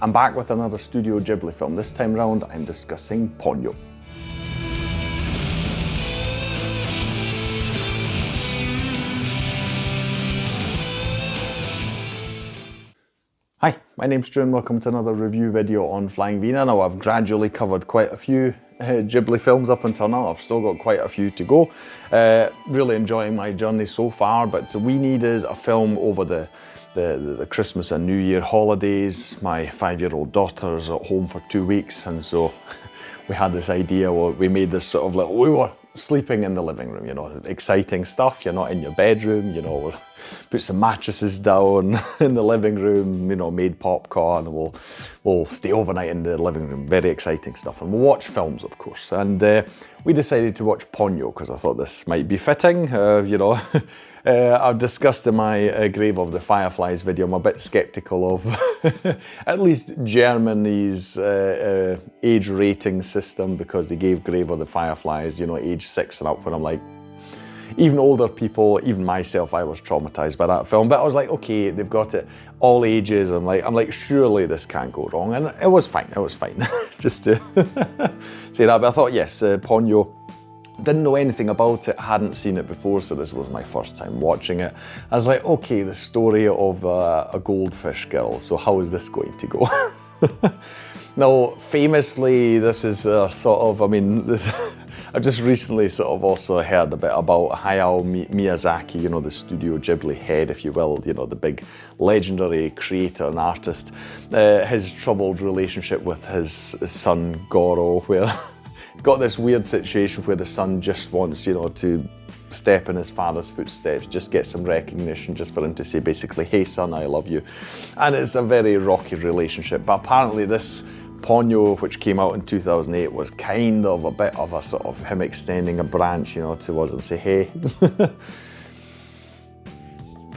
I'm back with another Studio Ghibli film. This time round, I'm discussing Ponyo. Hi, my name's Stu and welcome to another review video on Flying Wiener. Now, I've gradually covered quite a few Ghibli films up until now. I've still got quite a few to go. Really enjoying my journey so far, but we needed a film over the Christmas and New Year holidays. My 5-year-old daughter's at home for 2 weeks, and so we had this idea where we made this sort of like, we were sleeping in the living room, you know, exciting stuff. You're not in your bedroom, you know, put some mattresses down in the living room, you know, made popcorn, and we'll stay overnight in the living room. Very exciting stuff. And we'll watch films, of course. And we decided to watch Ponyo because I thought this might be fitting, you know. I've discussed in my Grave of the Fireflies video, I'm a bit skeptical of at least Germany's age rating system, because they gave Grave of the Fireflies, you know, age 6 and up, when I'm like, even older people, even myself, I was traumatized by that film. But I was like, okay, they've got it all ages. I'm like, surely this can't go wrong. And it was fine, just to say that. But I thought, yes, Ponyo. Didn't know anything about it, hadn't seen it before, so this was my first time watching it. I was like, okay, the story of a goldfish girl, so how is this going to go? Now, famously, this is sort of, I mean, I've just recently sort of also heard a bit about Hayao Miyazaki, you know, the Studio Ghibli head, if you will, you know, the big legendary creator and artist, his troubled relationship with his son Goro, where got this weird situation where the son just wants, you know, to step in his father's footsteps, just get some recognition, just for him to say basically, hey son, I love you. And it's a very rocky relationship. But apparently this Ponyo, which came out in 2008, was kind of a bit of a sort of him extending a branch, you know, towards him, say, hey.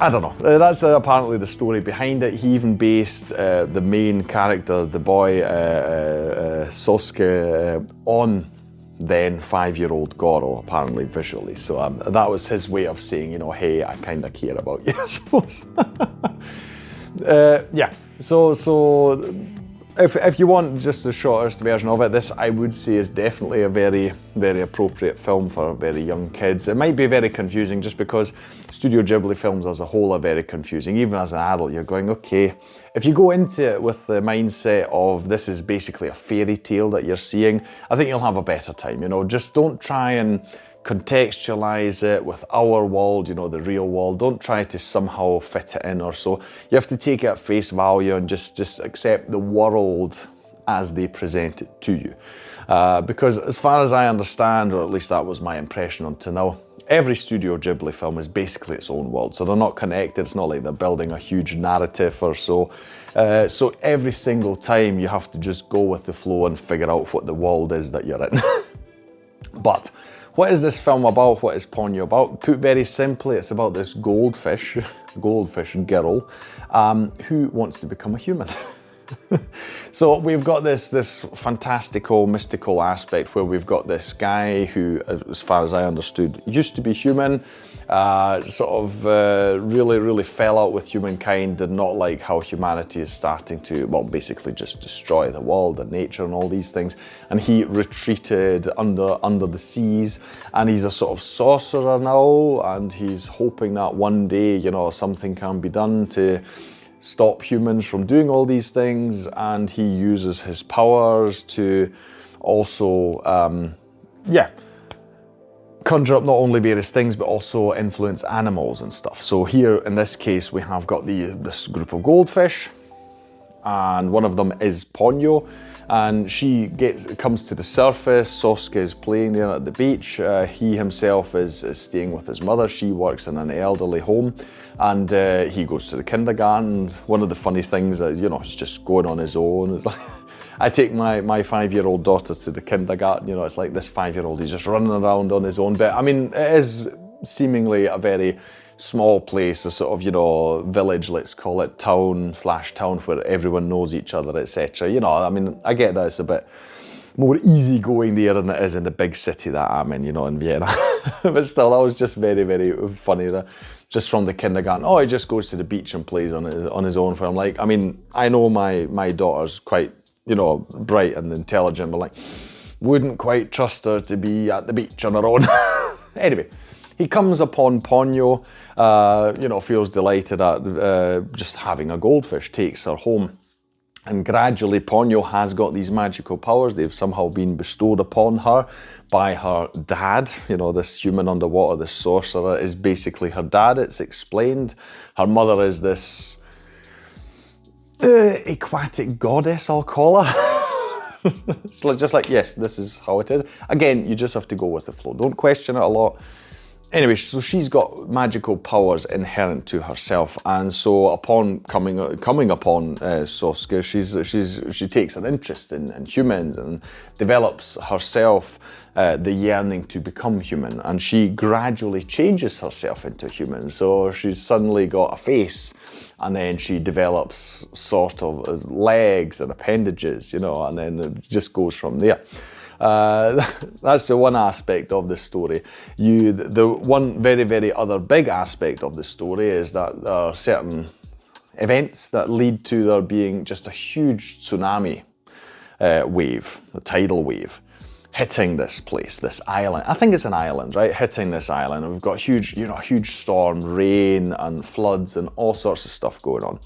I don't know. That's apparently the story behind it. He even based the main character, the boy Sosuke, on then 5-year-old Goro, apparently visually. So that was his way of saying, you know, hey, I kind of care about you, I suppose. Yeah. So if you want just the shortest version of it, this I would say is definitely a very, very appropriate film for very young kids. It might be very confusing just because Studio Ghibli films as a whole are very confusing. Even as an adult, you're going, okay, if you go into it with the mindset of this is basically a fairy tale that you're seeing, I think you'll have a better time. You know, just don't try and contextualize it with our world, you know, the real world. Don't try to somehow fit it in or so. You have to take it at face value and just accept the world as they present it to you. Because as far as I understand, or at least that was my impression until now, every Studio Ghibli film is basically its own world. So they're not connected. It's not like they're building a huge narrative or so. So every single time you have to just go with the flow and figure out what the world is that you're in. But what is this film about? What is Ponyo about? Put very simply, it's about this goldfish girl, who wants to become a human. So we've got this fantastical, mystical aspect where we've got this guy who, as far as I understood, used to be human, really, really fell out with humankind, did not like how humanity is starting to, well, basically just destroy the world and nature and all these things. And he retreated under the seas, and he's a sort of sorcerer now, and he's hoping that one day, you know, something can be done to stop humans from doing all these things. And he uses his powers to also, conjure up not only various things, but also influence animals and stuff. So here, in this case, we have got this group of goldfish, and one of them is Ponyo, and she comes to the surface. Sosuke is playing there at the beach. He himself is staying with his mother. She works in an elderly home, and he goes to the kindergarten. One of the funny things is, you know, he's just going on his own. It's like, I take my 5-year-old daughter to the kindergarten, you know, it's like this 5-year-old, he's just running around on his own. But I mean, it is seemingly a very small place, a sort of, you know, village, let's call it, town/town, where everyone knows each other, etc. You know, I mean, I get that it's a bit more easygoing there than it is in the big city that I'm in, you know, in Vienna. But still, that was just very, very funny. just from the kindergarten. Oh, he just goes to the beach and plays on his own. I'm like, I mean, I know my daughter's quite, you know, bright and intelligent, but like, wouldn't quite trust her to be at the beach on her own. Anyway, he comes upon Ponyo, you know, feels delighted at just having a goldfish, takes her home. And gradually Ponyo has got these magical powers. They've somehow been bestowed upon her by her dad. You know, this human underwater, this sorcerer, is basically her dad. It's explained. Her mother is this aquatic goddess, I'll call her. So just like, yes, this is how it is. Again, you just have to go with the flow. Don't question it a lot. Anyway, so she's got magical powers inherent to herself, and so upon coming upon Sosuke, she takes an interest in humans and develops herself the yearning to become human, and she gradually changes herself into human. So she's suddenly got a face, and then she develops sort of legs and appendages, you know, and then it just goes from there. That's the one aspect of the story. The one very, very other big aspect of the story is that there are certain events that lead to there being just a huge tsunami wave, a tidal wave, hitting this place, this island. I think it's an island, right? Hitting this island. And we've got a huge storm, rain and floods and all sorts of stuff going on.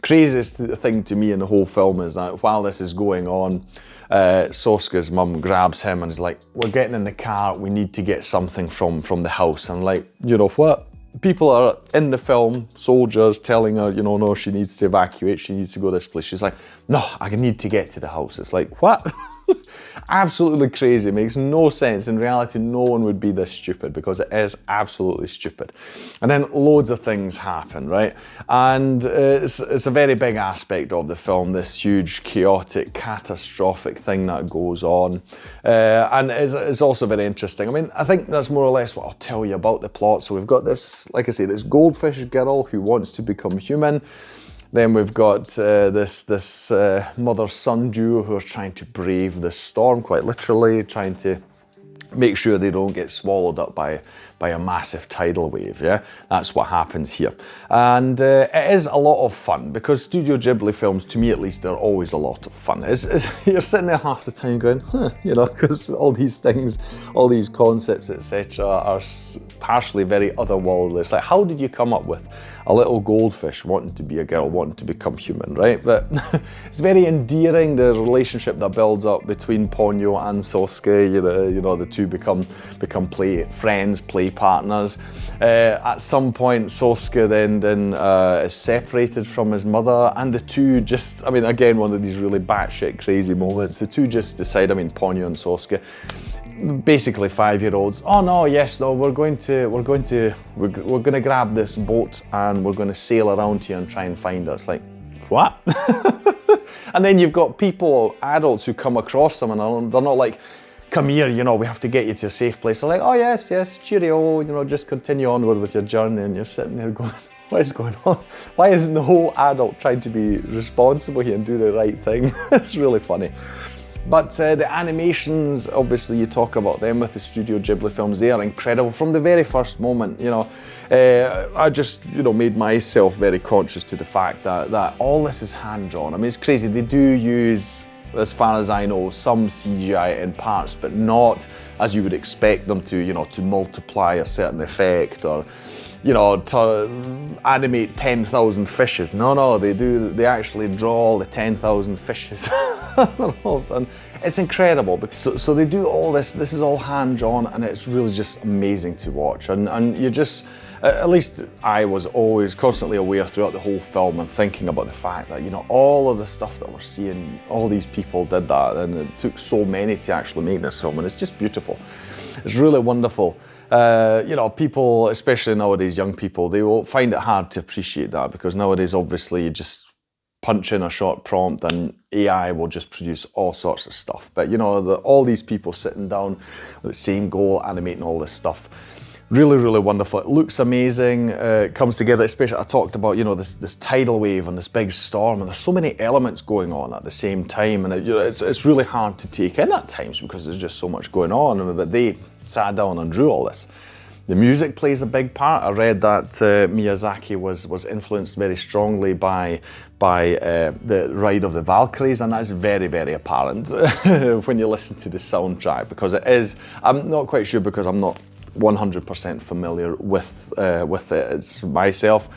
Craziest thing to me in the whole film is that while this is going on, Sosuke's mum grabs him and is like, we're getting in the car, we need to get something from the house. And like, you know what? People are in the film, soldiers telling her, you know, no, she needs to evacuate, she needs to go this place. She's like, no, I need to get to the house. It's like, what? Absolutely crazy. It makes no sense. In reality, no one would be this stupid because it is absolutely stupid. And then loads of things happen, right? And it's a very big aspect of the film, this huge, chaotic, catastrophic thing that goes on. And it's also very interesting. I mean, I think that's more or less what I'll tell you about the plot. So we've got this, like I say, this goldfish girl who wants to become human. Then we've got this mother-son duo who are trying to brave this storm, quite literally, trying to make sure they don't get swallowed up by a massive tidal wave, yeah? That's what happens here. And it is a lot of fun, because Studio Ghibli films, to me at least, are always a lot of fun. You're sitting there half the time going, huh, you know, because all these things, all these concepts, etc., are partially very otherworldly. It's like, how did you come up with a little goldfish wanting to be a girl, wanting to become human, right? But it's very endearing, the relationship that builds up between Ponyo and Sosuke. You know, the two become friends, play partners. At some point, Sosuke then is separated from his mother, and the two just, I mean, again, one of these really batshit crazy moments. The two just decide, I mean, Ponyo and Sosuke, basically 5-year-olds. Oh no, yes, no, we're gonna grab this boat and we're gonna sail around here and try and find her. It's like, what? And then you've got people, adults, who come across them and they're not like, come here, you know, we have to get you to a safe place. They're like, oh yes, cheerio, you know, just continue onward with your journey. And you're sitting there going, what is going on? Why isn't the whole adult trying to be responsible here and do the right thing? It's really funny. But the animations, obviously you talk about them with the Studio Ghibli films, they are incredible from the very first moment, you know. I just, you know, made myself very conscious to the fact that all this is hand-drawn. I mean, it's crazy. They do use, as far as I know, some CGI in parts, but not as you would expect them to, you know, to multiply a certain effect or, you know, to animate 10,000 fishes. No, they actually draw the 10,000 fishes. And it's incredible, because so they do all this is all hand-drawn, and it's really just amazing to watch. And you just, at least I was always constantly aware throughout the whole film and thinking about the fact that, you know, all of the stuff that we're seeing, all these people did that, and it took so many to actually make this film, and it's just beautiful. It's really wonderful. You know, people, especially nowadays, young people, they will find it hard to appreciate that, because nowadays, obviously, you just punch in a short prompt and AI will just produce all sorts of stuff. But, you know, all these people sitting down with the same goal, animating all this stuff, really, really wonderful. It looks amazing. It comes together, especially I talked about, you know, this tidal wave and this big storm, and there's so many elements going on at the same time, and you know, it's really hard to take in at times because there's just so much going on. But they sat down and drew all this. The music plays a big part. I read that Miyazaki was influenced very strongly by the Ride of the Valkyries, and that's very, very apparent when you listen to the soundtrack, because it is, I'm not quite sure because I'm not 100% familiar with it myself,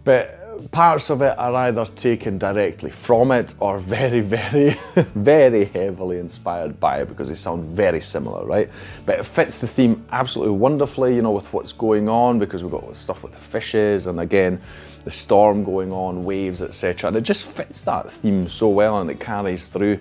but parts of it are either taken directly from it or very, very, very heavily inspired by it, because they sound very similar, right? But it fits the theme absolutely wonderfully, you know, with what's going on, because we've got stuff with the fishes and again, the storm going on, waves, etc. And it just fits that theme so well and it carries through.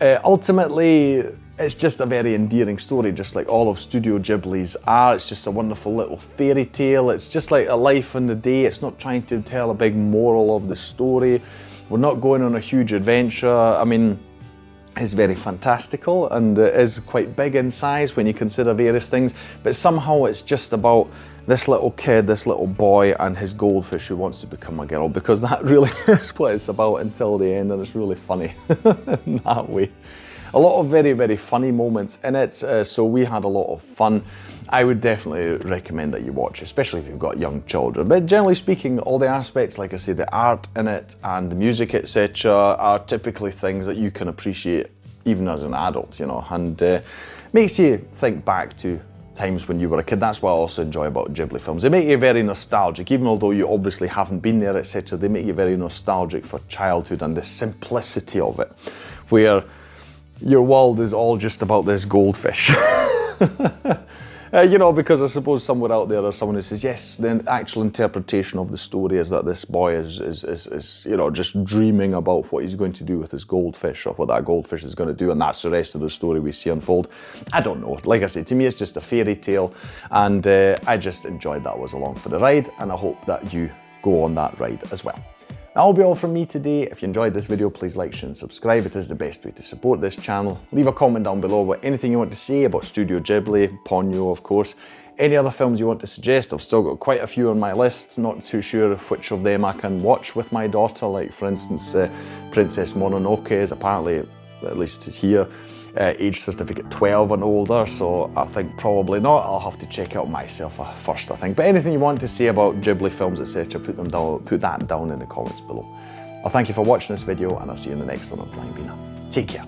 Ultimately, it's just a very endearing story, just like all of Studio Ghibli's are. It's just a wonderful little fairy tale. It's just like a life in the day. It's not trying to tell a big moral of the story. We're not going on a huge adventure. I mean, it's very fantastical and it is quite big in size when you consider various things, but somehow it's just about this little kid, this little boy and his goldfish who wants to become a girl, because that really is what it's about until the end, and it's really funny in that way. A lot of very, very funny moments in it, so we had a lot of fun. I would definitely recommend that you watch, especially if you've got young children. But generally speaking, all the aspects, like I say, the art in it and the music, etc., are typically things that you can appreciate even as an adult, you know, and makes you think back to times when you were a kid. That's what I also enjoy about Ghibli films. They make you very nostalgic, even although you obviously haven't been there, etc. They make you very nostalgic for childhood and the simplicity of it, where your world is all just about this goldfish. You know, because I suppose somewhere out there there's someone who says, yes, the actual interpretation of the story is that this boy is you know, just dreaming about what he's going to do with his goldfish, or what that goldfish is going to do, and that's the rest of the story we see unfold. I don't know. Like I say, to me it's just a fairy tale, and I just enjoyed that I was along for the ride, and I hope that you go on that ride as well. That'll be all from me today. If you enjoyed this video, please like, share and subscribe. It is the best way to support this channel. Leave a comment down below about anything you want to say about Studio Ghibli, Ponyo of course. Any other films you want to suggest. I've still got quite a few on my list. Not too sure which of them I can watch with my daughter. Like for instance, Princess Mononoke is apparently, at least here, age certificate 12 and older, so I think probably not. I'll have to check out myself first, I think. But anything you want to say about Ghibli films, etc., put that down in the comments below. I'll thank you for watching this video, and I'll see you in the next one on Flying Wiener. Take care.